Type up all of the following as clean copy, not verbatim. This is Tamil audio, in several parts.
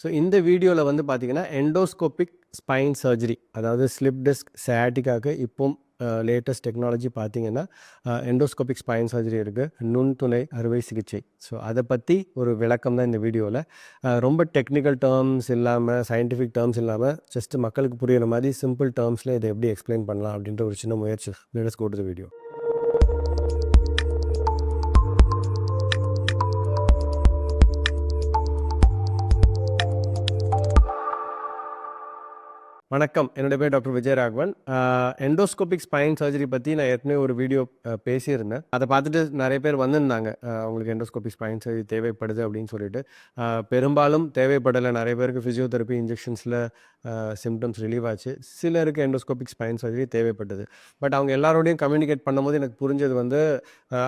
ஸோ இந்த வீடியோவில் வந்து பார்த்தீங்கன்னா எண்டோஸ்கோபிக் ஸ்பைன் சர்ஜரி, அதாவது ஸ்லிப் டிஸ்க் சயாட்டிக்காக்கு இப்போ லேட்டஸ்ட் டெக்னாலஜி பார்த்தீங்கன்னா எண்டோஸ்கோபிக் ஸ்பைன் சர்ஜரி இருக்குது, நுண்துளை அறுவை சிகிச்சை. ஸோ அதை பற்றி ஒரு விளக்கம் தான் இந்த வீடியோவில். ரொம்ப டெக்னிக்கல் டேர்ம்ஸ் இல்லாமல், சயின்டிஃபிக் டேர்ம்ஸ் இல்லாமல், ஜஸ்ட் மக்களுக்கு புரிகிற மாதிரி சிம்பிள் டேர்ம்ஸில் இதை எப்படி எக்ஸ்பிளைன் பண்ணலாம் அப்படின்ற ஒரு சின்ன முயற்சி. Let's go to the video. வணக்கம், என்னுடைய பேர் doctor Vijayaraghavan. Endoscopic spine surgery பற்றி நான் ஏற்கனவே ஒரு வீடியோ பேசியிருந்தேன். அதை பார்த்துட்டு நிறைய பேர் வந்திருந்தாங்க, அவங்களுக்கு எண்டோஸ்கோபிக் ஸ்பைன் சர்ஜரி தேவைப்படுது அப்படின்னு சொல்லிட்டு. பெரும்பாலும் தேவைப்படலை, நிறைய பேருக்கு ஃபிசியோதெரப்பி இன்ஜெக்ஷன்ஸில் சிம்டம்ஸ் ரிலீவ் ஆச்சு. சிலருக்கு எண்டோஸ்கோபிக் ஸ்பைன் சர்ஜரி தேவைப்பட்டது. பட் அவங்க எல்லாரோடையும் கம்யூனிகேட் பண்ணும்போது எனக்கு புரிஞ்சது வந்து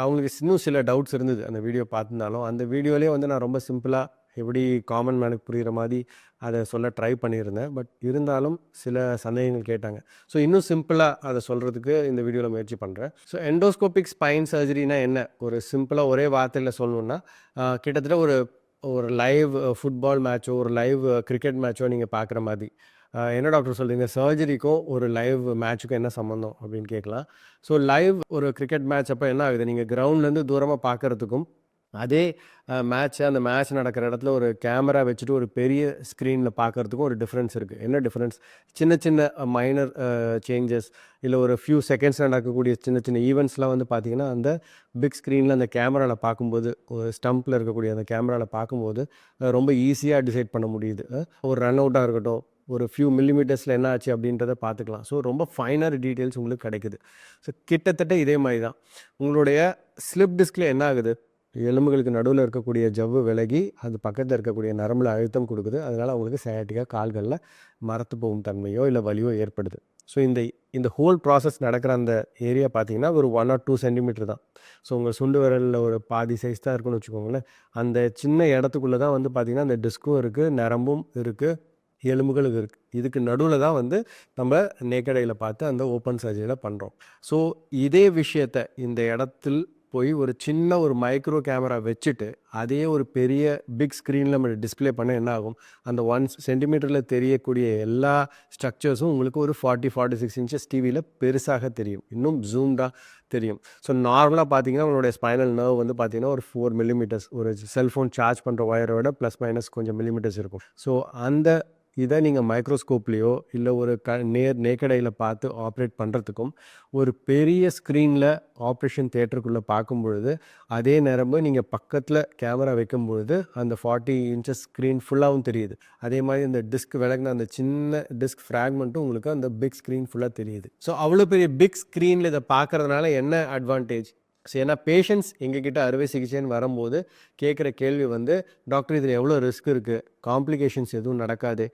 அவங்களுக்கு இன்னும் சில டவுட்ஸ் இருந்தது. அந்த வீடியோ பார்த்துருந்தாலும் அந்த வீடியோலேயே வந்து நான் ரொம்ப சிம்பிளாக எப்படி காமன் மேனுக்கு புரிகிற மாதிரி அதை சொல்ல ட்ரை பண்ணியிருந்தேன். பட் இருந்தாலும் சில சந்தேகங்கள் கேட்டாங்க. ஸோ இன்னும் சிம்பிளாக அதை சொல்கிறதுக்கு இந்த வீடியோவில் முயற்சி பண்ணுறேன். ஸோ எண்டோஸ்கோபிக் ஸ்பைன் சர்ஜரினா என்ன, ஒரு சிம்பிளாக ஒரே வார்த்தையில் சொல்லணுன்னா, கிட்டத்தட்ட ஒரு லைவ் ஃபுட்பால் மேட்சோ ஒரு லைவ் கிரிக்கெட் மேட்சோ நீங்கள் பார்க்குற மாதிரி. என்ன டாக்டர் சொல்கிறீங்க, சர்ஜரிக்கும் ஒரு லைவ் மேட்சுக்கும் என்ன சம்மந்தம் அப்படின்னு கேட்கலாம். ஸோ லைவ் ஒரு கிரிக்கெட் மேட்ச் அப்போ என்ன ஆகுது, நீங்கள் கிரவுண்ட்லேருந்து தூரமாக பார்க்குறதுக்கும் அதே அந்த மேட்ச் நடக்கிற இடத்துல ஒரு கேமரா வச்சுட்டு ஒரு பெரிய ஸ்க்ரீனில் பார்க்குறதுக்கும் ஒரு டிஃப்ரென்ஸ் இருக்குது. என்ன டிஃப்ரென்ஸ்? சின்ன சின்ன மைனர் சேஞ்சஸ், இல்லை ஒரு ஃபியூ செகண்ட்ஸில் நடக்கக்கூடிய சின்ன சின்ன ஈவெண்ட்ஸ்லாம் வந்து பார்த்திங்கன்னா அந்த பிக் ஸ்க்ரீனில் அந்த கேமராவில் பார்க்கும்போது, ஒரு ஸ்டம்பில் இருக்கக்கூடிய அந்த கேமராவில் பார்க்கும்போது ரொம்ப ஈஸியாக டிசைட் பண்ண முடியுது. ஒரு ரன் அவுட்டாக இருக்கட்டும், ஒரு ஃபியூ மில்லிமீட்டர்ஸில் என்ன ஆச்சு அப்படின்றத பார்த்துக்கலாம். ஸோ ரொம்ப ஃபைனர் டீட்டெயில்ஸ் உங்களுக்கு கிடைக்குது. ஸோ கிட்டத்தட்ட இதே மாதிரி தான் உங்களுடைய ஸ்லிப் டிஸ்கில் என்ன ஆகுது, எலும்புகளுக்கு நடுவில் இருக்கக்கூடிய ஜவ்வு விலகி அது பக்கத்தில் இருக்கக்கூடிய நரம்பில் அழுத்தம் கொடுக்குது. அதனால் அவங்களுக்கு சயாட்டிக்கா கால்களில் மரத்து போகும் தன்மையோ இல்லை வலியோ ஏற்படுது. ஸோ இந்த ஹோல் ப்ராசஸ் நடக்கிற அந்த ஏரியா பார்த்திங்கன்னா ஒரு 1 or 2 சென்டிமீட்டர் தான். ஸோ உங்கள் சுண்டு விரலில் ஒரு பாதி சைஸ் தான் இருக்குன்னு வச்சுக்கோங்களேன். அந்த சின்ன இடத்துக்குள்ளே தான் வந்து பார்த்திங்கன்னா அந்த டிஸ்க்கும் இருக்குது, நரம்பும் இருக்குது, எலும்புகளும் இருக்குது. இதுக்கு நடுவில் தான் வந்து நம்ம நேக்கடையில் பார்த்து அந்த ஓப்பன் சர்ஜரியில் பண்ணுறோம். ஸோ இதே விஷயத்தை இந்த இடத்தில் போய் ஒரு சின்ன ஒரு மைக்ரோ கேமரா வச்சுட்டு அதே ஒரு பெரிய பிக் ஸ்க்ரீனில் நம்ம டிஸ்பிளே பண்ண என்ன ஆகும், அந்த 1 சென்டிமீட்டரில் தெரியக்கூடிய எல்லா ஸ்ட்ரக்சர்ஸும் உங்களுக்கு ஒரு 40-46 இன்ச்சஸ் டிவியில் பெருசாக தெரியும், இன்னும் ஜூம்டாக தெரியும். ஸோ நார்மலாக பார்த்தீங்கன்னா உங்களுடைய ஸ்பைனல் நர்வ் வந்து பார்த்தீங்கன்னா ஒரு 4 மில்லிமீட்டர்ஸ், ஒரு செல்ஃபோன் சார்ஜ் பண்ணுற ஒயரோட ப்ளஸ் மைனஸ் கொஞ்சம் மில்லிமீட்டர்ஸ் இருக்கும். ஸோ அந்த இதை நீங்கள் மைக்ரோஸ்கோப்லேயோ இல்லை ஒரு நேக்கடையில் பார்த்து ஆப்ரேட் பண்ணுறதுக்கும் ஒரு பெரிய ஸ்க்ரீனில் ஆப்ரேஷன் தியேட்டருக்குள்ளே பார்க்கும் பொழுது அதே நேரம் நீங்கள் பக்கத்தில் கேமரா வைக்கும் பொழுது அந்த 40 இன்ச்சஸ் ஸ்க்ரீன் ஃபுல்லாகவும் தெரியுது. அதே மாதிரி இந்த டிஸ்க் விலகின அந்த சின்ன டிஸ்க் ஃப்ராக்மெண்ட்டும் உங்களுக்கு அந்த பிக் ஸ்க்ரீன் ஃபுல்லாக தெரியுது. ஸோ அவ்வளோ பெரிய பிக் ஸ்க்ரீனில் இதை பார்க்குறதுனால என்ன அட்வான்டேஜ்? ஸோ ஏன்னா பேஷண்ட்ஸ் எங்ககிட்ட அறுவை சிகிச்சைன்னு வரும்போது கேட்குற கேள்வி வந்து, டாக்டர் இதில் எவ்வளோ ரிஸ்க் இருக்குது, காம்ப்ளிகேஷன்ஸ் எதுவும் நடக்காது,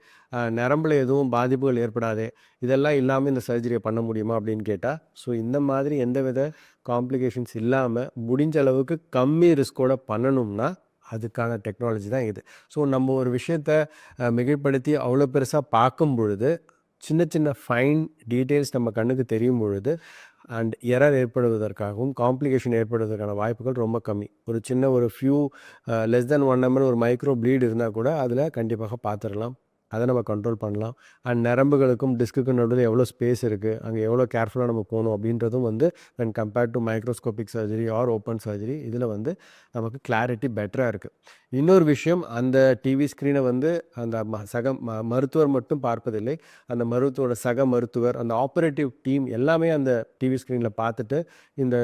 நரம்பில் எதுவும் பாதிப்புகள் ஏற்படாது, இதெல்லாம் இல்லாமல் இந்த சர்ஜரியை பண்ண முடியுமா அப்படின்னு கேட்டால், ஸோ இந்த மாதிரி எந்தவித காம்ப்ளிகேஷன்ஸ் இல்லாமல் முடிஞ்ச அளவுக்கு கம்மி ரிஸ்கோட பண்ணணும்னா அதுக்கான டெக்னாலஜி தான் இது. ஸோ நம்ம ஒரு விஷயத்தை மிகைப்படுத்தி அவ்வளோ பெருசாக பார்க்கும் பொழுது சின்ன சின்ன ஃபைன் டீட்டெயில்ஸ் நம்ம கண்ணுக்கு தெரியும் பொழுது அண்ட் எரர் ஏற்படுவதற்காகவும் காம்ப்ளிகேஷன் ஏற்படுவதற்கான வாய்ப்புகள் ரொம்ப கம்மி. ஒரு சின்ன ஒரு ஃபியூ லெஸ் தென் 1 mm ஒரு மைக்ரோ ப்ளீட் இருந்தால் கூட அதில் கண்டிப்பாக பார்த்துடலாம், அதை நம்ம கண்ட்ரோல் பண்ணலாம். அண்ட் நரம்புகளுக்கும் டிஸ்க்குக்கும் நடுவில் எவ்வளோ ஸ்பேஸ் இருக்குது, அங்கே எவ்வளோ கேர்ஃபுல்லாக நம்ம போகணும் அப்படின்றதும் வந்து when compared to microscopic surgery or open surgery இதில் வந்து நமக்கு கிளாரிட்டி பெட்டராக இருக்குது. இன்னொரு விஷயம், அந்த டிவி ஸ்க்ரீனை வந்து அந்த மருத்துவர் மட்டும் பார்ப்பதில்லை, அந்த மருத்துவரோட சக மருத்துவர், அந்த ஆப்ரேட்டிவ் டீம் எல்லாமே அந்த டிவி ஸ்க்ரீனில் பார்த்துட்டு இந்த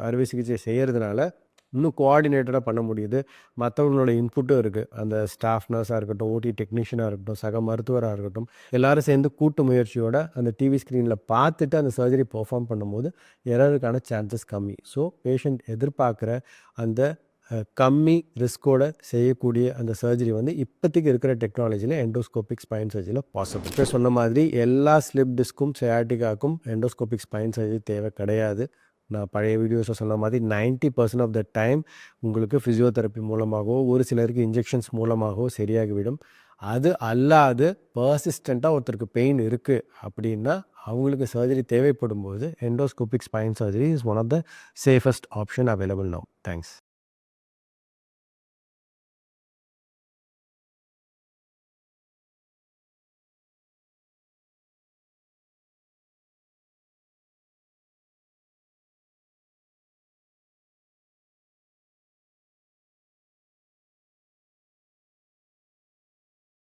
அறுவை சிகிச்சை செய்கிறதுனால இன்னும் கோஆர்டினேட்டடாக பண்ண முடியுது. மற்றவங்களோட இன்புட்டும் இருக்குது, அந்த ஸ்டாஃப் நர்ஸாக இருக்கட்டும், ஓடி டெக்னீஷியனாக இருக்கட்டும், சக மருத்துவராக இருக்கட்டும், எல்லோரும் சேர்ந்து கூட்டு முயற்சியோட அந்த டிவி ஸ்க்ரீனில் பார்த்துட்டு அந்த சர்ஜரி பெர்ஃபார்ம் பண்ணும்போது எரருக்கான சான்சஸ் கம்மி. ஸோ பேஷண்ட் எதிர்பார்க்குற அந்த கம்மி ரிஸ்கோட செய்யக்கூடிய அந்த சர்ஜரி வந்து இப்போதைக்கு இருக்கிற டெக்னாலஜியில் எண்டோஸ்கோபிக் ஸ்பைன் சர்ஜரியில் பாசிபிள். இப்போ சொன்ன மாதிரி எல்லா ஸ்லிப் டிஸ்க்கும் சயாட்டிக்காக்கும் எண்டோஸ்கோபிக் ஸ்பைன் சர்ஜரி தேவை கிடையாது. நான் பழைய வீடியோஸில் சொன்ன மாதிரி 90% ஆஃப் த டைம் உங்களுக்கு ஃபிசியோதெரப்பி மூலமாகவோ ஒரு சிலருக்கு இன்ஜெக்ஷன்ஸ் மூலமாகவோ சரியாகிவிடும். அது அல்லாது பர்சிஸ்டண்ட்டாக ஒருத்தருக்கு பெயின் இருக்குது அப்படின்னா அவங்களுக்கு சர்ஜரி தேவைப்படும் போது endoscopic spine surgery is one of the safest option available now. Thanks.